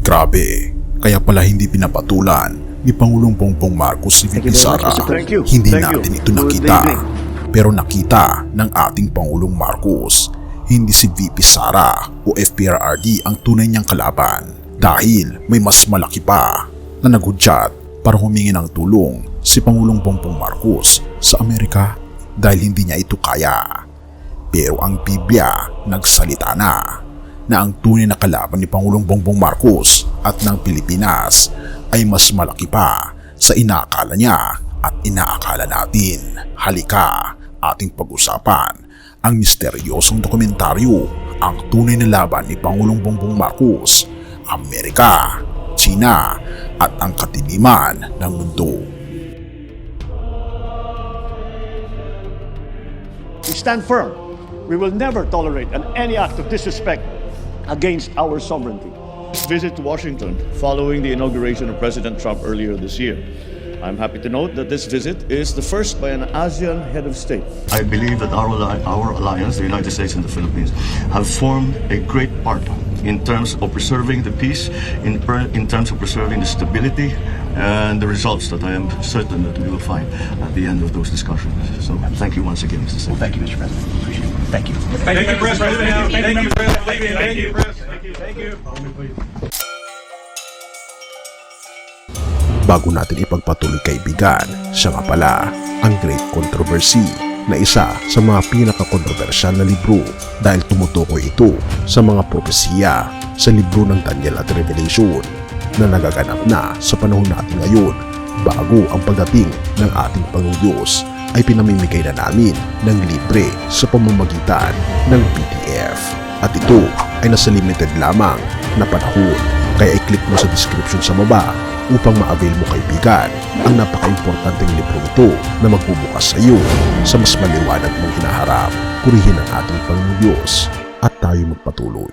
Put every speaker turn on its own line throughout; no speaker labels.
Grabe, kaya pala hindi pinapatulan ni Pangulong Bongbong Marcos si VP Sara. Hindi natin ito nakita. Pero nakita ng ating Pangulong Marcos, hindi si VP Sara o FPRRD ang tunay niyang kalaban dahil may mas malaki pa na naghudyat para humingi ng tulong si Pangulong Bongbong Marcos sa Amerika dahil hindi niya ito kaya. Pero ang Biblia nagsalita na ang tunay na kalaban ni Pangulong Bongbong Marcos at ng Pilipinas ay mas malaki pa sa inaakala niya at inaakala natin. Halika, ating pag-usapan ang misteryosong dokumentaryo, ang tunay na laban ni Pangulong Bongbong Marcos, Amerika, China at ang katiliman ng mundo.
We stand firm. We will never tolerate any act of disrespect against our sovereignty. Visit to Washington following the inauguration of President Trump earlier this year. I'm happy to note that this visit is the first by an ASEAN head of state.
I believe that our alliance, the United States and the Philippines, have formed a great part in terms of preserving the peace, in terms of preserving the stability and the results that I am certain that we will find at the end of those discussions. So thank you once again, Mr. Secretary.
Well, thank you, Mr. President. Appreciate it. Thank you.
Thank you, President. Thank you, President. Thank you, President. Thank you.
Bago natin ipagpatuloy kaibigan, siya nga pala ang Great Controversy na isa sa mga pinaka-kontrobersyal na libro dahil tumutukoy ito sa mga propesiya sa libro ng Daniel at Revelation na nagaganap na sa panahon natin ngayon bago ang pagdating ng ating Panginoong Diyos ay pinamimigay na namin ng libre sa pamamagitan ng PDF at ito ay nasa limited lamang na panahon kaya i-click mo sa description sa baba upang ma-avail mo kaibigan ang napaka-importanteng libro ito na magbubukas sa iyo sa mas maliwanag mong hinaharap. Purihin ang ating Panginoong Diyos at tayo magpatuloy.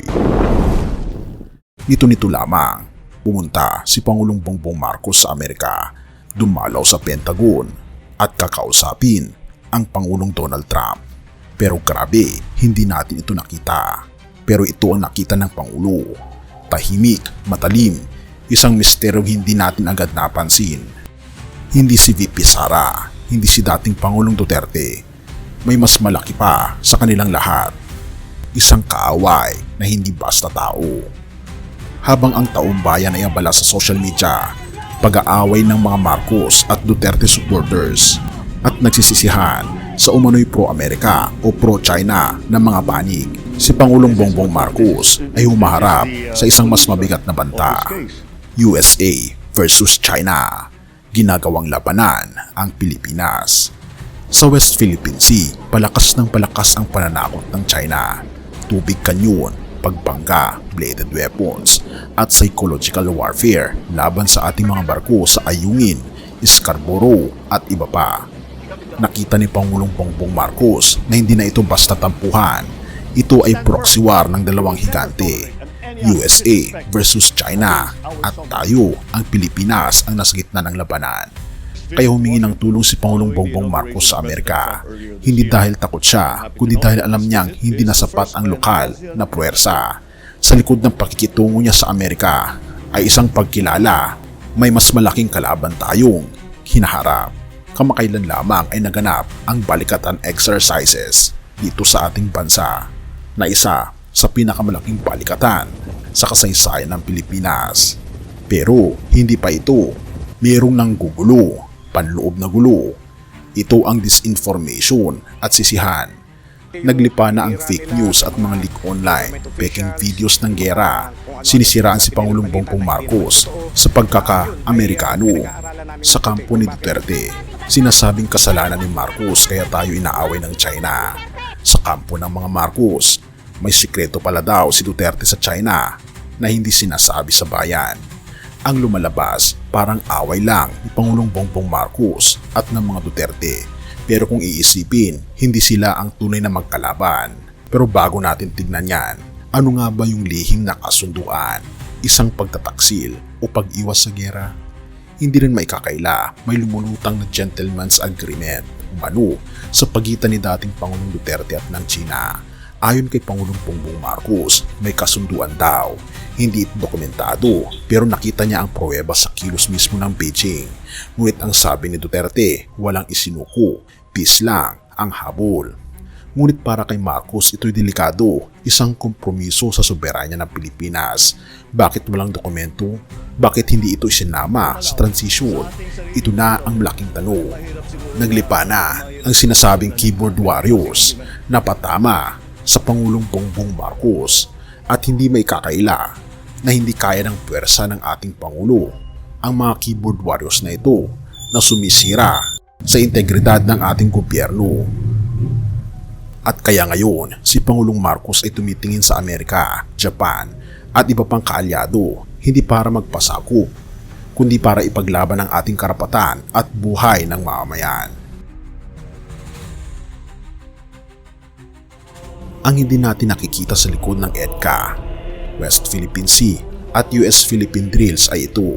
Nito lamang, pumunta si Pangulong Bongbong Marcos sa Amerika, dumalaw sa Pentagon at kakausapin ang Pangulong Donald Trump. Pero grabe, hindi natin ito nakita. Pero ito ang nakita ng Pangulo. Tahimik, matalim, isang misteryong hindi natin agad napansin. Hindi si VP Sara, hindi si dating Pangulong Duterte. May mas malaki pa sa kanilang lahat. Isang kaaway na hindi basta tao. Habang ang taong bayan ay abala sa social media, pag-aaway ng mga Marcos at Duterte supporters at nagsisisihan sa umano'y pro-Amerika o pro-China na mga panig, si Pangulong Bongbong Marcos ay humaharap sa isang mas mabigat na banta. USA versus China. Ginagawang labanan ang Pilipinas. Sa West Philippine Sea, palakas ng palakas ang pananakot ng China. Tubig kanyon, pagbangga, bladed weapons, at psychological warfare laban sa ating mga barko sa Ayungin, Scarborough at iba pa. Nakita ni Pangulong Bongbong Marcos na hindi na ito basta tampuhan. Ito ay proxy war ng dalawang higante. USA versus China at tayo, ang Pilipinas, ang nasa gitna ng labanan. Kaya humingi ng tulong si Pangulong Bongbong Marcos sa Amerika. Hindi dahil takot siya, kundi dahil alam niyang hindi na sapat ang lokal na puwersa. Sa likod ng pakikitungo niya sa Amerika ay isang pagkilala, may mas malaking kalaban tayong hinaharap. Kamakailan lamang ay naganap ang balikatan exercises dito sa ating bansa na isa sa pinakamalaking balikatan sa kasaysayan ng Pilipinas. Pero hindi pa ito, mayroong nanggugulo, panloob na gulo. Ito ang disinformation at sisihan. Naglipa na ang fake news at mga leak online, peking videos ng gera. Sinisiraan si Pangulong Bongbong Marcos sa pagkaka-Amerikano. Sa kampo ni Duterte, sinasabing kasalanan ni Marcos kaya tayo inaaway ng China. Sa kampo ng mga Marcos, may sikreto pala daw si Duterte sa China na hindi sinasabi sa bayan. Ang lumalabas parang away lang ni Pangulong Bongbong Marcos at ng mga Duterte. Pero kung iisipin, hindi sila ang tunay na magkalaban. Pero bago natin tignan yan, ano nga ba yung lihim na kasunduan? Isang pagtataksil o pag-iwas sa gera? Hindi rin maikakaila, may lumulutang na gentleman's agreement umano sa pagitan ni dating Pangulong Duterte at ng China. Ayon kay Pangulong Bongbong Marcos, may kasunduan daw. Hindi ito dokumentado pero nakita niya ang pruweba sa kilos mismo ng Beijing. Ngunit ang sabi ni Duterte, walang isinuko, peace lang ang habol. Ngunit para kay Marcos ito'y delikado, isang kompromiso sa soberanya ng Pilipinas. Bakit walang dokumento? Bakit hindi ito isinama sa transisyon? Ito na ang malaking tanong. Naglipa na ang sinasabing keyboard warriors na patama sa Pangulong Bongbong Marcos at hindi may kakaila na hindi kaya ng puwersa ng ating Pangulo ang mga keyboard warriors na ito na sumisira sa integridad ng ating gobyerno. At kaya ngayon, si Pangulong Marcos ay tumitingin sa Amerika, Japan at iba pang kaalyado hindi para magpasakop, kundi para ipaglaban ang ating karapatan at buhay ng mamamayan. Ang hindi natin nakikita sa likod ng EDCA, West Philippine Sea at US-Philippine drills ay ito.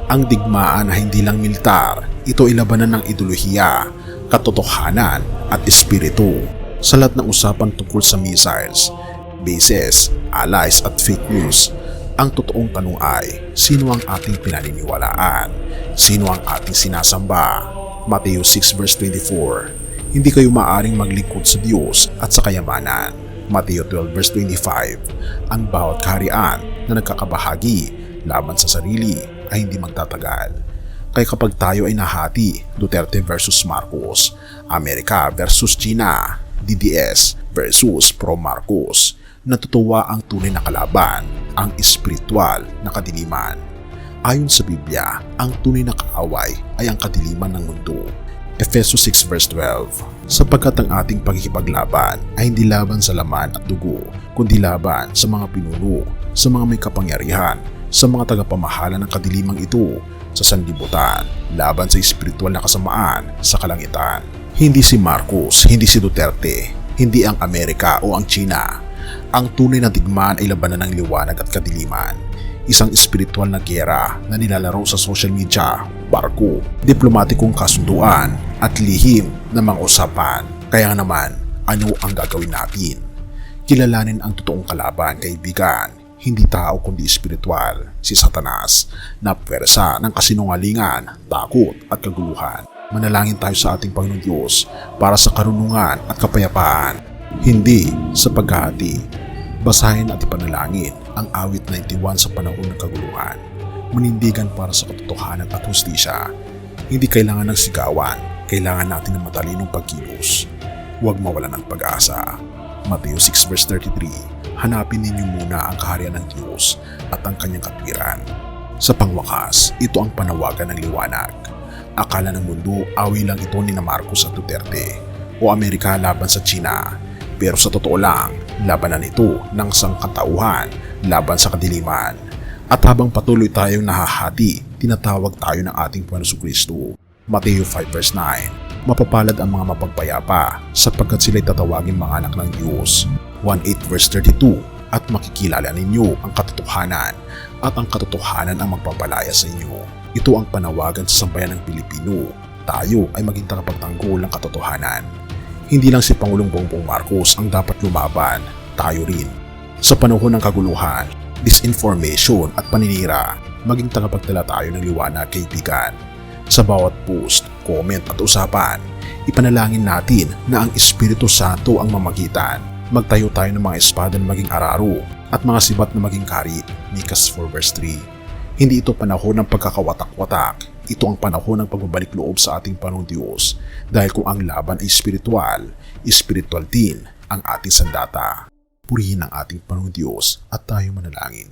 Ang digmaan na hindi lang militar, ito ay labanan ng ideolohiya, katotohanan at espiritu. Sa lahat ng usapan tungkol sa missiles, bases, allies at fake news, ang totoong tanong ay, sino ang ating pinaniniwalaan? Sino ang ating sinasamba? Mateo 6 verse 24. Hindi kayo maaring maglingkod sa Diyos at sa kayamanan. Mateo 12 verse 25. Ang bawat kaharian na nagkakabahagi laban sa sarili ay hindi magtatagal. Kaya kapag tayo ay nahati, Duterte versus Marcos, Amerika versus China, DDS versus Pro Marcos, natutuwa ang tunay na kalaban, ang espiritual na kadiliman. Ayon sa Biblia, ang tunay na kaaway ay ang kadiliman ng mundo. Efesos 6 verse 12. Sapagkat ang ating pagkikipaglaban ay hindi laban sa laman at dugo, kundi laban sa mga pinuno, sa mga may kapangyarihan, sa mga tagapamahala ng kadilimang ito, sa sanlibutan, laban sa espiritual na kasamaan sa kalangitan. Hindi si Marcos, hindi si Duterte, hindi ang Amerika o ang China. Ang tunay na digmaan ay labanan ng liwanag at kadiliman. Isang espiritual na giyera na nilalaro sa social media, barko, diplomatikong kasunduan at lihim na mga usapan. Kaya naman, ano ang gagawin natin? Kilalanin ang totoong kalaban, kaibigan, hindi tao kundi espiritual, si Satanas, na pwersa ng kasinungalingan, takot at kaguluhan. Manalangin tayo sa ating Panginoon Diyos para sa karunungan at kapayapaan, hindi sa paghahati. Basahin at ipanalangin ang awit 91 sa panahon ng kaguluhan. Manindigan para sa katotohanan at hustisya. Hindi kailangan ng sigawan, kailangan natin ng matalinong pagkilos. Huwag mawalan ng pag-asa. Mateo 6 verse 33. Hanapin ninyo muna ang kaharian ng Diyos at ang kanyang katwiran. Sa pangwakas, ito ang panawagan ng liwanag. Akala ng mundo awi lang ito ni Marcos at Duterte o Amerika laban sa China. Pero sa totoo lang, labanan ito ng sangkatauhan laban sa kadiliman. At habang patuloy tayong nahahati, tinatawag tayo ng ating Panginoon Kristo. Mateo 5 verse 9. Mapapalad ang mga mapagpayapa sapagkat sila'y tatawagin mga anak ng Diyos. 1:8 verse 32. At makikilala ninyo ang katotohanan at ang katotohanan ang magpapalaya sa inyo. Ito ang panawagan sa sambayan ng Pilipino. Tayo ay maging tagapagtanggol ng katotohanan. Hindi lang si Pangulong Bongbong Marcos ang dapat lumaban, tayo rin. Sa panahon ng kaguluhan, disinformation at paninira, maging tagapagdala tayo ng liwanag, kaibigan. Sa bawat post, comment at usapan, ipanalangin natin na ang Espiritu Santo ang mamagitan. Magtayo tayo ng mga espada na maging araro at mga sibat na maging kari, Micas 4 verse 3. Hindi ito panahon ng pagkakawatak-watak. Ito ang panahon ng pagbabalik loob sa ating Panginoong Diyos. Dahil kung ang laban ay espiritual, espiritual din ang ating sandata. Purihin ang ating Panginoong Diyos at tayo manalangin.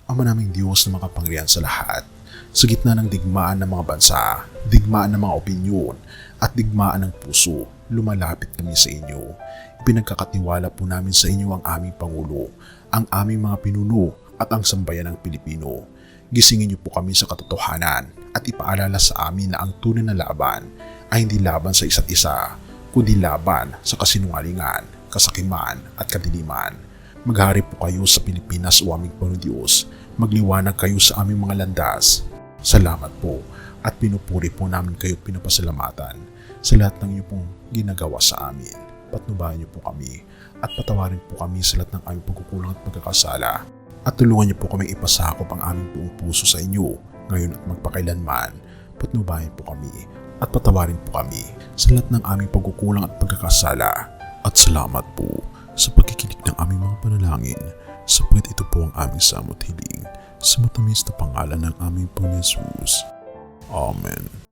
Ama naming Diyos na makapangyarihan sa lahat, sa gitna ng digmaan ng mga bansa, digmaan ng mga opinyon, at digmaan ng puso, lumalapit kami sa inyo. Pinagkakatiwala po namin sa inyo ang aming Pangulo, ang aming mga pinuno at ang sambayan ng Pilipino. Gisingin niyo po kami sa katotohanan at ipaalala sa amin na ang tunay na laban ay hindi laban sa isa't isa, kundi laban sa kasinungalingan, kasakiman at kadiliman. Maghari po kayo sa Pilipinas o aming Panginoon Diyos. Magliwanag kayo sa aming mga landas. Salamat po at pinupuri po namin kayo at pinapasalamatan sa lahat ng iyong pong ginagawa sa amin. patnubayan niyo po kami at patawarin po kami sa lahat ng aming pagkukulang at pagkakasala. At tulungan niyo po kami ipasakop ang aming buong puso sa inyo ngayon at magpakailanman. Patnubayan po kami at patawarin po kami sa lahat ng aming pagkukulang at pagkakasala. At salamat po sa pagkikinig ng aming mga panalangin, sapagkat ito po ang aming samot hiling sa matamis na pangalan ng aming Panginoon Jesus. Amen.